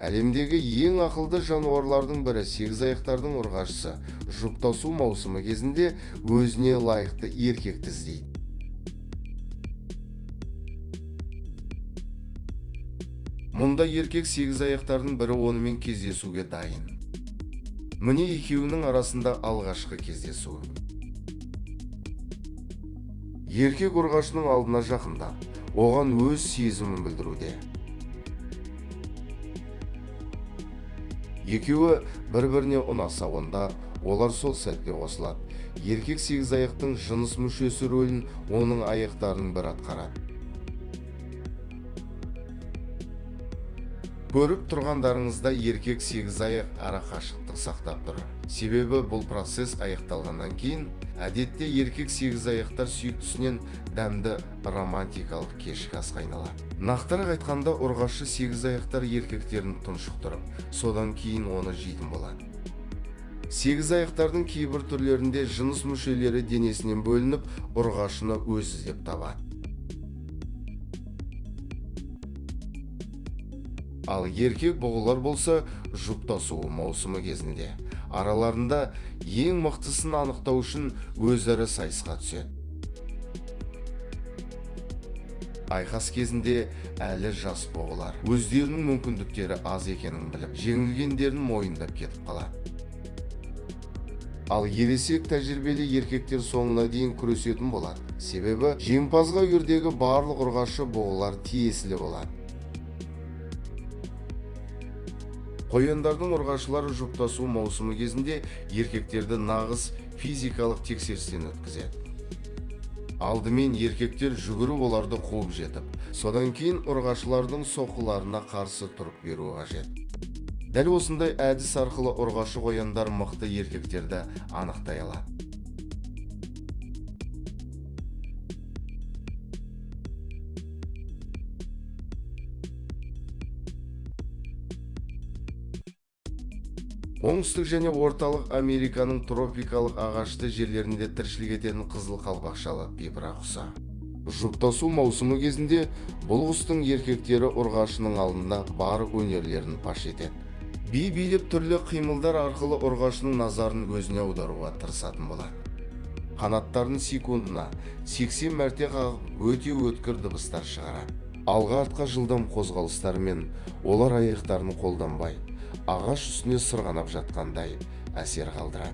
Әлемдегі ең ақылды жануарлардың бірі сегізаяқтардың ұрғашысы жұптасу маусымы кезінде өзіне лайықты еркекті іздейді. Мұнда еркек сегізаяқтардың бірі онымен кездесуге дайын. Міне екеуінің арасында алғашқы кездесу. Еркек ұрғашының алдына жақындап, оған өз сезімін білдіруде. Екеуі бір-біріне ұнаса, онда олар сол сәтте қосылады. Еркек сегізаяқтың жыныс мүшесі рөлін оның аяқтарының бірі атқарады. Көріп тұрғандарыңызда еркек сегізаяқ арақашықтық сақтап тұр. Себебі бұл процесс аяқталғаннан кейін әдетте еркек сегізаяқтар сүйіктісінен дәмді романтикалық кешкі асқа айналады. Нақтырақ айтқанда, ұрғашы сегізаяқтар еркектерін тұншықтырып, содан кейін оны жейтін болады. Сегізаяқтардың кейбір түрлерінде жыныс мүшелері денесінен бөлініп, ұрғашыны өз іздеп табады. Ал еркек бұғылар болса, жұптасуы маусымы кезінде араларында ең мықтысын анықтау үшін өзара сайысқа түседі. Айқас кезінде әлі жас бұғылар өздерінің мүмкіндіктері аз екенін біліп, жеңілгендерін мойындап кетіп қалады. Ал ересек тәжірибелі еркектер соңына дейін күресетін болады. Себебі жеңімпазға үйірдегі барлық ұрғашы бұғылар тиесілі болады. Қояндардың ұрғашылары жұптасу маусымы кезінде еркектерді нағыз физикалық тексерістен өткізеді. Алдымен еркектер жүгіріп оларды қуып жетіп, содан кейін ұрғашылардың соққыларына қарсы тұрып беру қажет. Дәл осындай әдіс арқылы ұрғашы қояндар мықты еркектерді анықтай алады. Оңтүстік және орталық Американың тропикалық ағашты жерлерінде тіршілік ететін қызыл қалпақшалы пипра құсы. Жұптасу маусымы кезінде бұл құстың еркектері ұрғашының алдында бар өнерлерін паш етеді. Би билеп түрлі қимылдар арқылы ұрғашының назарын өзіне аударуға тырысатын болады. Қанаттарын секундына 80 мәрте қағып өте өткір дыбыстар шығарады. Алға артқа жылдам қозғалыстармен олар аяқтарын қолданбай, ағаш үстіне сырғанап жатқандай әсер қалдырады.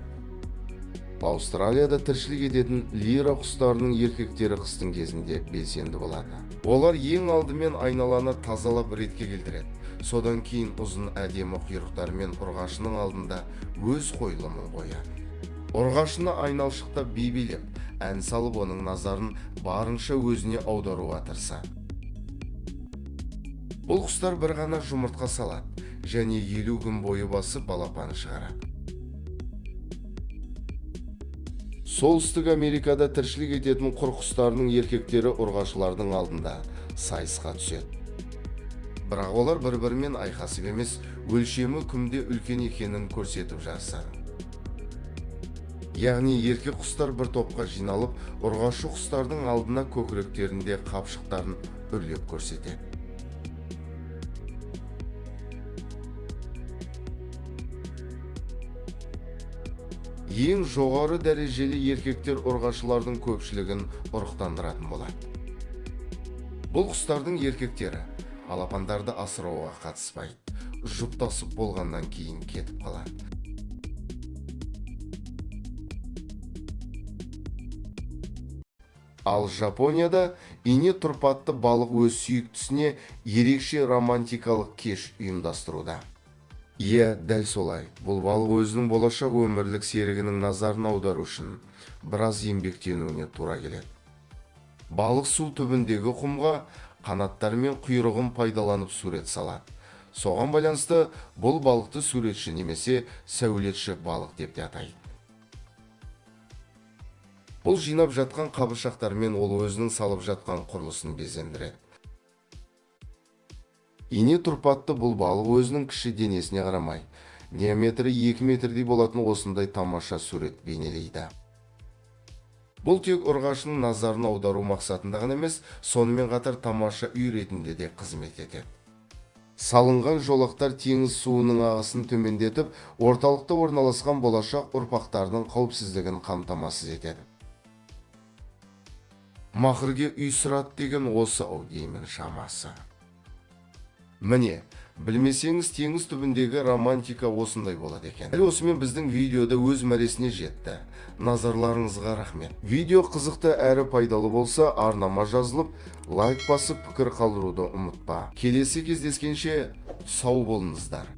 Аустралияда тіршілік ететін лира құстарының еркектері қыстың кезінде белсенді болады. Олар ең алдымен айналаны тазалап ретке келтіреді. Содан кейін ұзын әдемі құйрықтарымен ұрғашының алдында өз қойылымын қояды. Ұрғашыны айналшықтап би билеп, ән салып оның назарын барынша өзіне аударуға тырысады. Бұл құстар бір ғана жұмыртқа салады және 50 күн бойы басып балапан шығарады. Солтүстік Америкада тіршілік ететін құр құстарының еркектері ұрғашылардың алдында сайысқа түседі. Бірақ олар бір-бірімен айқасып емес, өлшемі кімде үлкен екенін көрсетіп жарысады. Яғни еркек құстар бір топқа жиналып, ұрғашы құстардың алдына көкіректерінде қапшықтарын үрлеп көрсетеді. Ең жоғары дәрежелі еркектер ұрғашылардың көпшілігін ұрықтандыратын болады. Бұл құстардың еркектері балапандарды асырауға қатыспайды, жұптасып болғаннан кейін кетіп қалады. Ал Жапонияда ине тұрпатты балық өз сүйіктісіне ерекше романтикалық кеш ұйымдастыруда. Дәл солай. Бұл балық өзінің болашақ өмірлік серігінің назарын аудару үшін біраз еңбектенуіне тура келеді. Балық су түбіндегі құмға қанаттары мен құйрығын пайдаланып сурет салады. Соған байланысты бұл балықты суретші немесе сәулетші балық деп те атайды. Бұл жинап жатқан қабыршақтармен ол өзінің салып жатқан құрылысын безендіреді. Ине тұрпатты бұл балық өзінің кіші денесіне қарамай, диаметрі 2 метрдей болатын осындай тамаша сурет бейнелейді. Бұл тек ұрғашының назарын аудару мақсатында ғана емес, сонымен қатар тамаша үй ретінде де қызмет етеді. салынған жолақтар теңіз суының ағысын төмендетіп, орталықта орналасқан болашақ ұрпақтардың қауіпсіздігін қамтамасыз етеді. Мақырге үй сұрады деген осы-ау деймін шамасы. Міне, білмесеңіз теңіз түбіндегі романтика осындай болады екен. Осымен біздің видеода өз мәресіне жетті. Назарларыңызға рахмет. Видео қызықты әрі пайдалы болса, арнама жазылып, лайк басып, пікір қалдыруды ұмытпа. Келесі кездескенше сау болыңыздар.